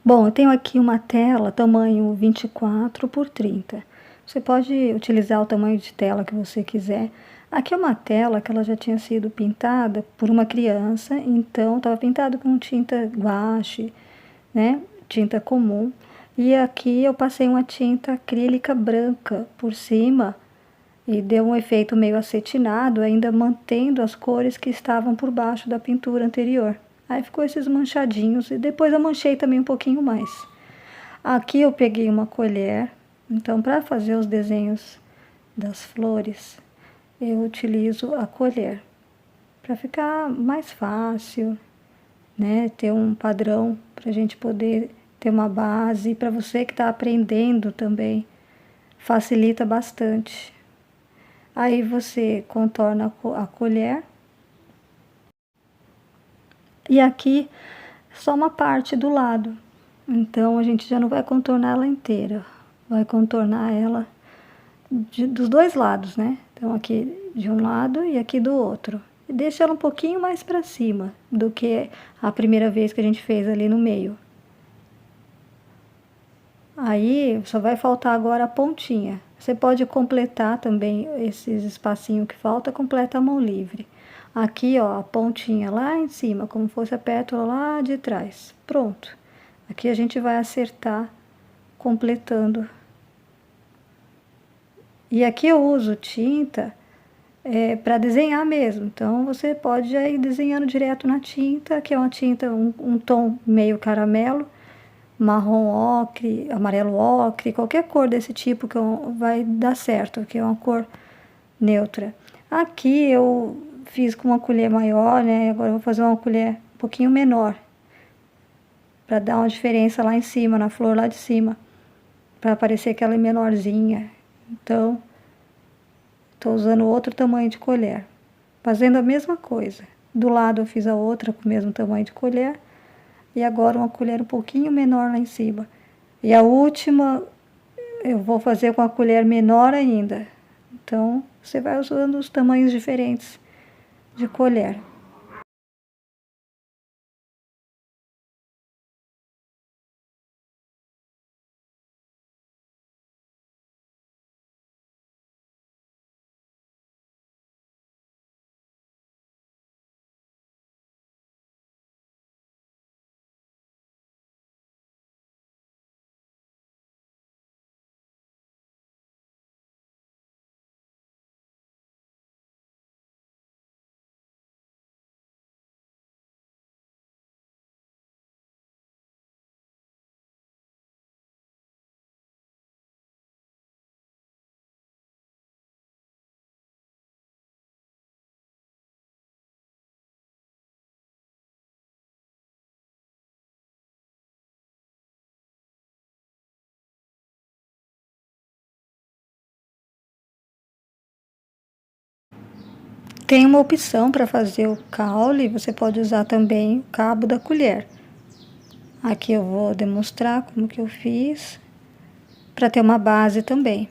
Bom, eu tenho aqui uma tela tamanho 24 por 30. Você pode utilizar o tamanho de tela que você quiser. Aqui é uma tela que ela já tinha sido pintada por uma criança, então estava pintado com tinta guache, né? Tinta comum. E aqui eu passei uma tinta acrílica branca por cima e deu um efeito meio acetinado, ainda mantendo as cores que estavam por baixo da pintura anterior. Aí ficou esses manchadinhos e depois eu manchei também um pouquinho mais. Aqui eu peguei uma colher, então para fazer os desenhos das flores, eu utilizo a colher para ficar mais fácil, né? Ter um padrão para a gente poder ter uma base. Para você que está aprendendo também, facilita bastante. Aí você contorna a colher. E aqui só uma parte do lado. Então a gente já não vai contornar ela inteira. Vai contornar ela dos dois lados, né? Então aqui de um lado e aqui do outro. E deixa ela um pouquinho mais para cima do que a primeira vez que a gente fez ali no meio. Aí só vai faltar agora a pontinha. Você pode completar também esses espacinhos que falta, completa a mão livre. Aqui, ó, a pontinha lá em cima, como fosse a pétala lá de trás. Pronto. Aqui a gente vai acertar, completando. E aqui eu uso tinta para desenhar mesmo. Então você pode já ir desenhando direto na tinta, que é uma tinta, um tom meio caramelo, marrom ocre, amarelo ocre, qualquer cor desse tipo que vai dar certo, que é uma cor neutra. Aqui eu fiz com uma colher maior, né? Agora eu vou fazer uma colher um pouquinho menor, para dar uma diferença lá em cima, na flor lá de cima, para parecer que ela é menorzinha. Então, estou usando outro tamanho de colher, fazendo a mesma coisa. Do lado eu fiz a outra com o mesmo tamanho de colher, e agora uma colher um pouquinho menor lá em cima. E a última eu vou fazer com a colher menor ainda. Então, você vai usando os tamanhos diferentes de colher. Tem uma opção para fazer o caule, você pode usar também o cabo da colher. Aqui eu vou demonstrar como que eu fiz, para ter uma base também.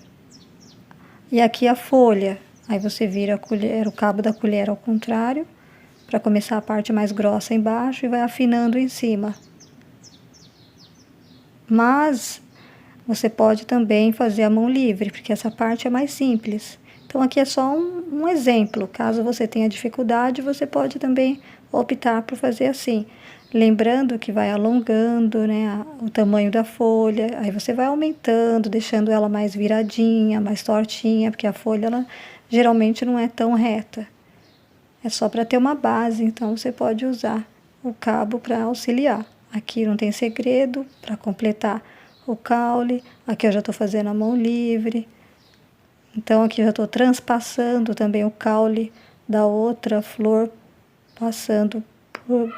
E aqui a folha, aí você vira a colher, o cabo da colher ao contrário, para começar a parte mais grossa embaixo e vai afinando em cima. Mas você pode também fazer a mão livre, porque essa parte é mais simples. Então aqui é só um exemplo. Caso você tenha dificuldade, você pode também optar por fazer assim. Lembrando que vai alongando, né, o tamanho da folha, aí você vai aumentando, deixando ela mais viradinha, mais tortinha, porque a folha ela geralmente não é tão reta. É só para ter uma base, então você pode usar o cabo para auxiliar. Aqui não tem segredo, para completar o caule. Aqui eu já estou fazendo a mão livre. Então aqui eu já estou transpassando também o caule da outra flor, passando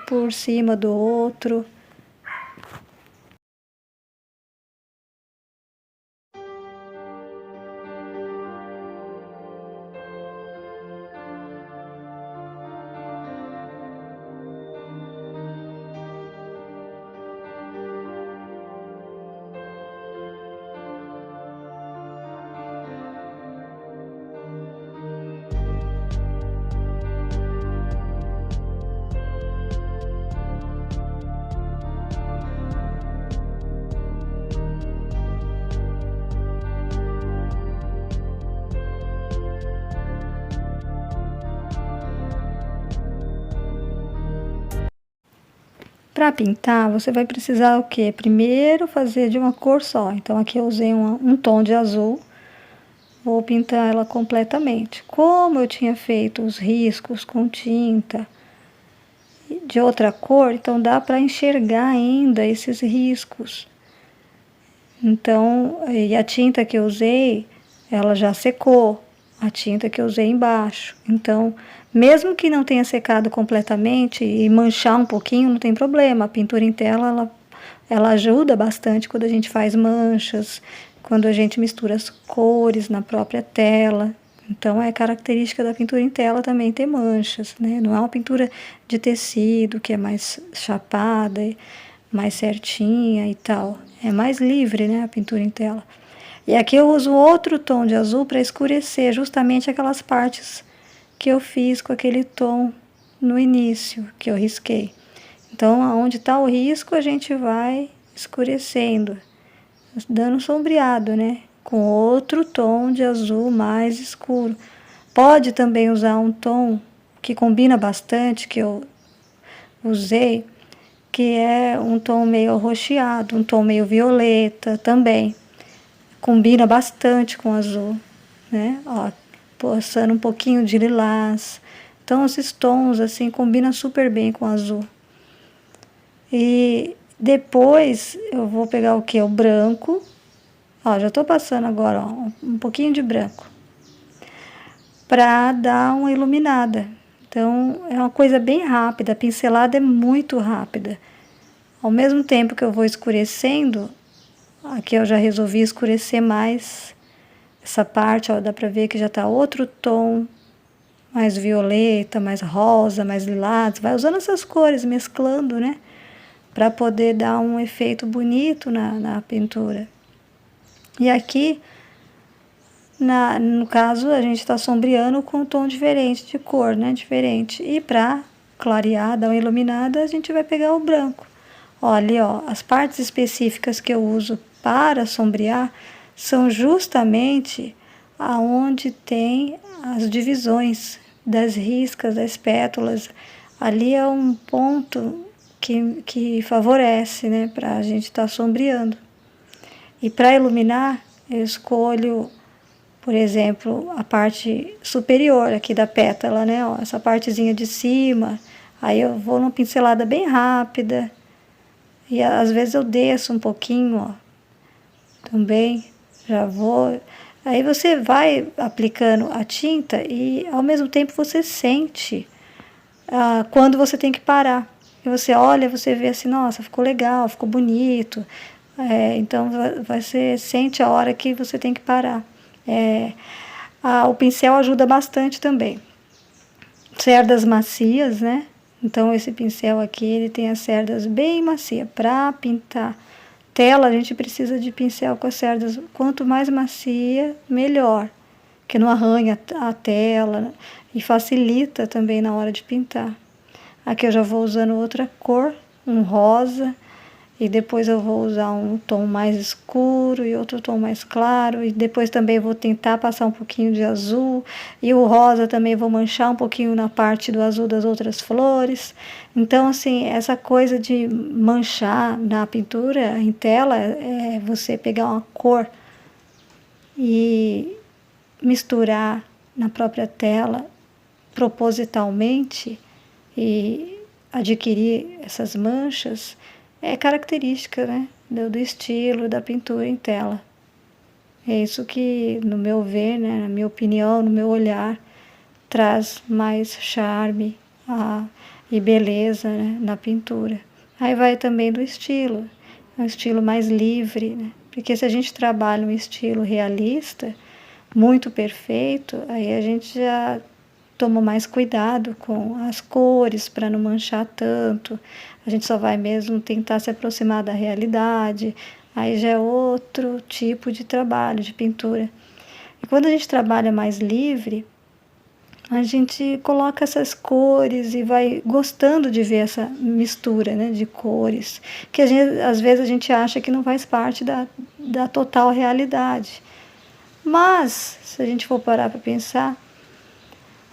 por cima do outro. Para pintar, você vai precisar o quê? Primeiro fazer de uma cor só. Então aqui eu usei um tom de azul. Vou pintar ela completamente. Como eu tinha feito os riscos com tinta de outra cor, então dá para enxergar ainda esses riscos. Então, e a tinta que eu usei, ela já secou, a tinta que eu usei embaixo. Então, mesmo que não tenha secado completamente e manchar um pouquinho, não tem problema. A pintura em tela, ela ajuda bastante quando a gente faz manchas, quando a gente mistura as cores na própria tela. Então, é característica da pintura em tela também ter manchas, né? Não é uma pintura de tecido, que é mais chapada, mais certinha e tal. É mais livre, né, a pintura em tela. E aqui eu uso outro tom de azul para escurecer justamente aquelas partes que eu fiz com aquele tom no início, que eu risquei. Então, onde está o risco, a gente vai escurecendo, dando sombreado, né? Com outro tom de azul mais escuro. Pode também usar um tom que combina bastante, que eu usei, que é um tom meio arroxeado, um tom meio violeta também. Combina bastante com azul, né? Ó, passando um pouquinho de lilás. Então, esses tons, assim, combinam super bem com azul. E depois eu vou pegar o que? O branco. Ó, já tô passando agora, ó, um pouquinho de branco. Pra dar uma iluminada. Então, é uma coisa bem rápida, a pincelada é muito rápida. Ao mesmo tempo que eu vou escurecendo, aqui eu já resolvi escurecer mais essa parte, ó, dá pra ver que já tá outro tom, mais violeta, mais rosa, mais lilás. Vai usando essas cores, mesclando, né? Pra poder dar um efeito bonito na pintura. E aqui, no caso, a gente tá sombreando com um tom diferente de cor, né? Diferente. E pra clarear, dar uma iluminada, a gente vai pegar o branco. Olha, ó, as partes específicas que eu uso para sombrear são justamente aonde tem as divisões das riscas, das pétalas. Ali é um ponto que favorece, né, para a gente estar sombreando. E para iluminar, eu escolho, por exemplo, a parte superior aqui da pétala, né, ó, essa partezinha de cima. Aí eu vou numa pincelada bem rápida. E às vezes eu desço um pouquinho, ó, também, já vou. Aí você vai aplicando a tinta e ao mesmo tempo você sente quando você tem que parar. E você olha, você vê assim, nossa, ficou legal, ficou bonito. Então você sente a hora que você tem que parar. O pincel ajuda bastante também. Cerdas macias, né? Então esse pincel aqui, ele tem as cerdas bem macias. Para pintar tela, a gente precisa de pincel com as cerdas, quanto mais macia, melhor. Que não arranha a tela e facilita também na hora de pintar. Aqui eu já vou usando outra cor, um rosa. E depois eu vou usar um tom mais escuro e outro tom mais claro. E depois também vou tentar passar um pouquinho de azul. E o rosa também vou manchar um pouquinho na parte do azul das outras flores. Então, assim, essa coisa de manchar na pintura em tela é você pegar uma cor e misturar na própria tela propositalmente e adquirir essas manchas. É característica, né, do estilo da pintura em tela. É isso que, no meu ver, né, na minha opinião, no meu olhar, traz mais charme e beleza, né, na pintura. Aí vai também do estilo, é um estilo mais livre, né? Porque se a gente trabalha um estilo realista, muito perfeito, aí a gente já toma mais cuidado com as cores para não manchar tanto. A gente só vai mesmo tentar se aproximar da realidade. Aí já é outro tipo de trabalho, de pintura. E quando a gente trabalha mais livre, a gente coloca essas cores e vai gostando de ver essa mistura, né, de cores, que às vezes a gente acha que não faz parte da total realidade. Mas, se a gente for parar para pensar,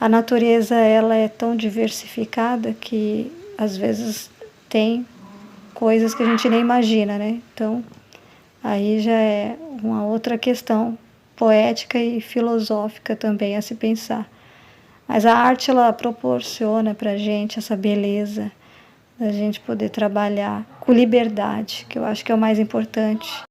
a natureza ela é tão diversificada que às vezes tem coisas que a gente nem imagina, né? Então, aí já é uma outra questão poética e filosófica também a se pensar. Mas a arte, ela proporciona pra gente essa beleza, da gente poder trabalhar com liberdade, que eu acho que é o mais importante.